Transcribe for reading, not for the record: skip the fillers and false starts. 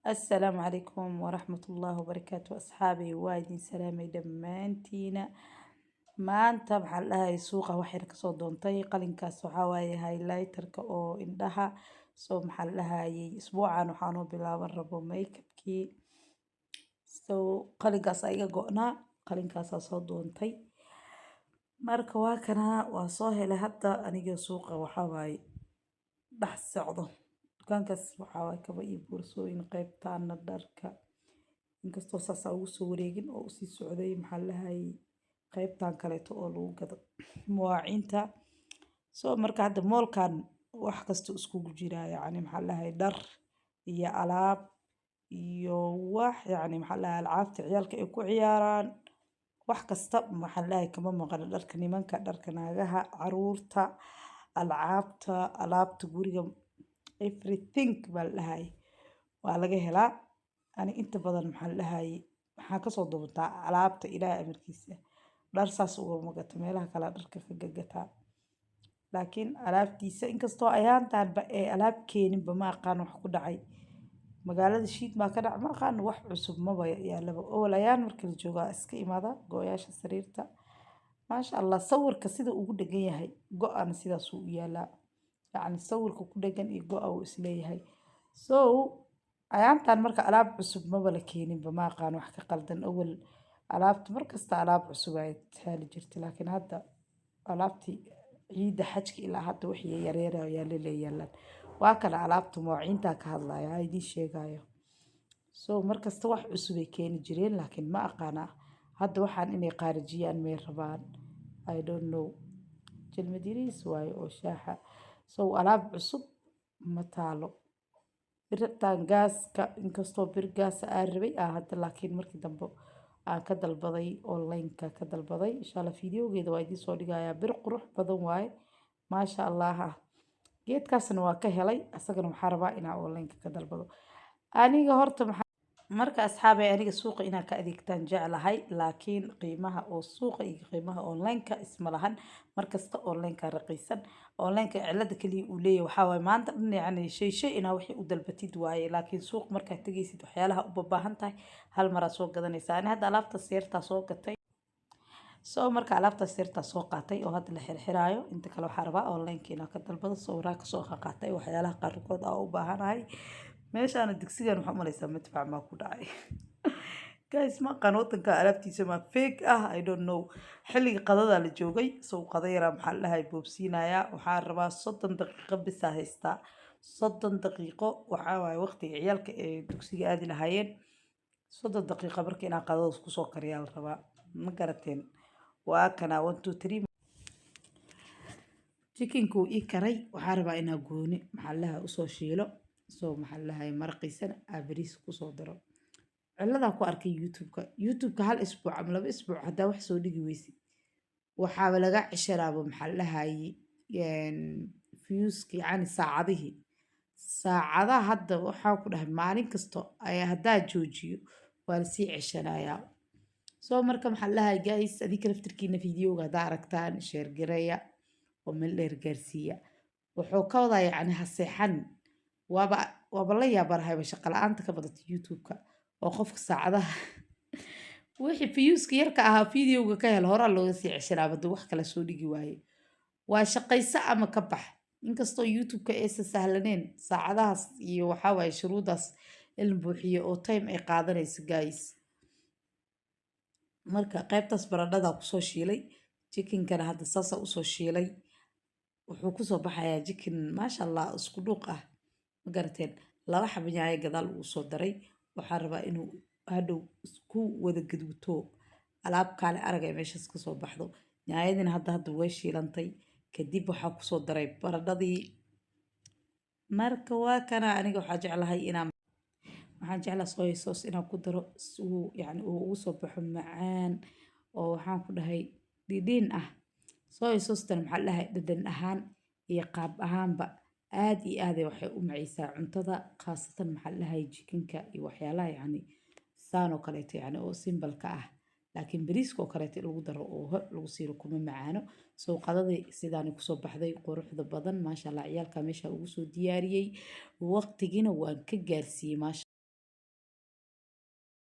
السلام عليكم ورحمة الله وبركاته أصحابي وايدين سلامي دمانتينا ما أنت محل هاي سوقة وحير كسو دونتي قلن كاسو حواي هايلايتر كأو إندها سو محل هاي أسبوعا وحانو بلا وربو ميك اب كي سو قلن كاس أيغا قونا قلن كاسا سو دونتي marka waa kana waa soo helay hadda aniga suuqa waxaa waaye dhex socdo dukaankaas waxaa waaye kaba iyo boorsooyin qaybtaana dharka inkastoo saasaa ugu soo wareegin oo usii socday maxaa lahay qaybtan kaleeto oo lagu gado mawaaciinta soo marka hadda moolkan wax kasta iskugu jiraa yacni maxaa lahay dhar iyo alaab iyo wax yacni maxaa lahay alcaabta ciyaalka ay ku ciyaaraan wax kasta maxaa lahay kama maqan dharka nimanka dharka naagaha caruurta alcaabta alaabta guriga everything baa la dhahay waa laga helaa ani inta badan maxaa la dhahay waxaa kasoo duubtaa alaabta ilaahay amarkiisa dhar saas ugama gato meelaha kale dharka ka gagataa laakiin alaabtiisa inkastoo ayaantaanba ee alaab keeninba ma aqaan wax ku dhacay magaalada shiid baa ka dhac ma aqaan wax cusub maba yaalaba awal ayaan marka la joogaa iska imaada gooyaasha sariirta maasha allah sawirka sida ugu dhagan yahay go-ana sidaasuu u yaalaa yacni sawirka ku dhagan iyo go-a uu isleeyahay so ayaantan marka alaab cusub maba la keeninba ma aqaan wax ka qaldan awal alaabta markasta alaab cusub ay taali jirta laakiin hadda alaabtii ciida xajka ilaa hadda wixii yareera yaala leeyaalaan waa kale alaabta mawaaciinta ka hadlaya idiin sheegayo so markasta wax cusub ay keeni jireen laakiin ma aqaana hadda waxaan inay qaarijiyaan may rabaan I don't know jalmadiris waayo oo shaaxa so alaab cusub ma taalo birtan gaaska inkastoo bir gaas aan rabay hadda laakiin markii dambe aan ka dalbaday online-ka ka dalbaday insha Allah fiidiyogeeda waa idiin soo dhigayaa bir qurux badan waaye maasha Allah geedkaasna waa ka helay asagana waxaa rabaa inaan online-ka ka dalbado aniga horta marka asxaabay aniga suuqa inaan ka adeegtaan jeclahay laakiin qiimaha oo suuqa iyo qiimaha online-ka isma lahan markasta online-ka raqiisan online-ka cilada kaliya uu leeyahay waxaa waaye maanta dhan yacni shay inaa wixii u dalbatid waaye laakiin suuq markaad tegaysid waxyaalaha u baahan tahay hal maraa soo gadanaysaa ani hadda alaabta seertaa soo gatay soo marka alaabta seertaa soo qaatay oo hadda la xirxiraayo inta kale waxaa rabaa online-ka inaan ka dalbado sawirraa kasoo qaatay waxyaalaha qaarkood aa u baahanahay meeshaana digsigan waxaa umaleysaa madfac maa ku dhacay guys ma aqaan wadanka alaabtiisa ma fake I don't know xilliga qadada la joogay soo qada yaraa maxaa la dhahay boobsiinaya waxaa rabaa 30 daqiiqo bisa haystaa 30 daqiiqo waxaa waaye waqtiga ciyaalka ee dugsiga aadi lahaayeen 30 daqiiqo markii inaan qadada kusoo kariyaa la rabaa ma garateen waa kana 1 2 3 chickenku ii karay waxaa rabaa inaan gooni maxaa la dhahay usoo shiilo soo maxaa la dhahay marqiisana abris kusoo daro ciladaa ku arkay youtube-ka hal isbuuc ama 2 isbuuc haddaa wax soo dhigi weysid waxaaba laga cesharaaba maxaa la dhahay fiyuuska yacni saacadaha hadda waxaa ku dhahay maalin kasto ayaa haddaa joojiyo waa lasii ceshanayaa soo marka maxaa la dhahay guys adinka laftirkiina fiidiyowga haddaa aragtaan sheer gareeya oo meel dheer gaarsiiya wuxuu ka wadaa yacni ha seexan waaba la yaabanahayba shaqo la-aanta ka badata youtube-ka oo qofka saacadaha wixii fiyuuska yarka ahaa fiidiyowga ka hel horaa looga sii ceshanaaba dad wax kala soo dhigi waaye waa shaqayso ama ka bax inkastoo youtube-ka aysan sahlaneen saacadahaas iyo waxaa waaye shuruudaas in la buuxiyo oo time ay qaadanayso guys marka qaybtaas baradhada kusoo shiilay chickenkana hadda saasa usoo shiilay wuxuu kusoo baxayaa chicken maasha Allah isku dhuuq ah ma garateen 2 xabo yaanyo gadaal uu soo daray waxaa rabaa inuu hadhow isku wada gaduuto alaab kale arag ay meeshaas ka soo baxdo yaanyadina hadda way shiilantay kadib waxaa kusoo daray baradhadii marka waa kana aniga waxaan jeclahay soy sauce inaan ku daro uu yacni uu ugu soo baxo macaan oo waxaan ku dhahay dhidhiin ah soy sauce-tan maxaa la dhahay dhadhan ahaan iyo qaab ahaanba aad iyo aad waxay u macaysaa cuntada khaasatan maxaa la dhahay chickenka iyo waxyaalaha yacni saan oo kaleeto yacni oo simbalka ah laakiin bariiska oo kaleeto lagu daro oo lagu siiro kuma macaano soo qadadii sidaani kusoo baxday quruxda badan maasha Allah ciyaalka meesha ugu soo diyaariyey waqtigiina waan ka gaarsiiyey maasha